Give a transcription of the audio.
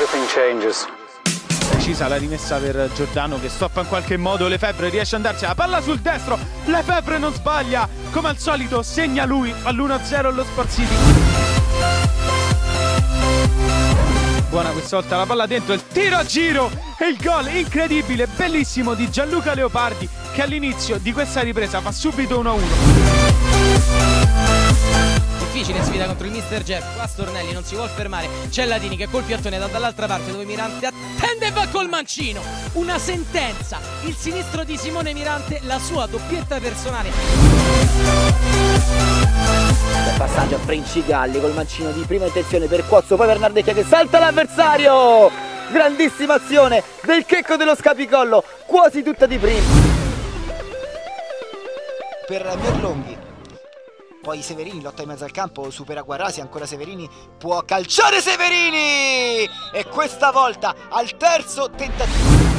everything changes. Precisa la rimessa per Giordano che stoppa in qualche modo Lefebvre, riesce ad andarci la palla sul destro, Lefebvre non sbaglia, come al solito segna lui all'1-0 allo Sport City. Buona questa volta la palla dentro, il tiro a giro e il gol incredibile, bellissimo di Gianluca Leopardi che all'inizio di questa ripresa fa subito 1-1. Difficile sfida contro il mister Jeff, qua Stornelli non si vuol fermare, c'è Latini che col piattone da dall'altra parte dove Mirante attende e va col mancino, una sentenza, il sinistro di Simone Mirante, la sua doppietta personale. Il passaggio a Princigalli col mancino di prima intenzione per Cuozzo, poi Bernardecchia che salta l'avversario, grandissima azione del Checco dello Scapicollo, quasi tutta di prima. Per Merlonghi. Poi Severini lotta in mezzo al campo, supera Guarrasi, ancora Severini, può calciare Severini! E questa volta al terzo tentativo.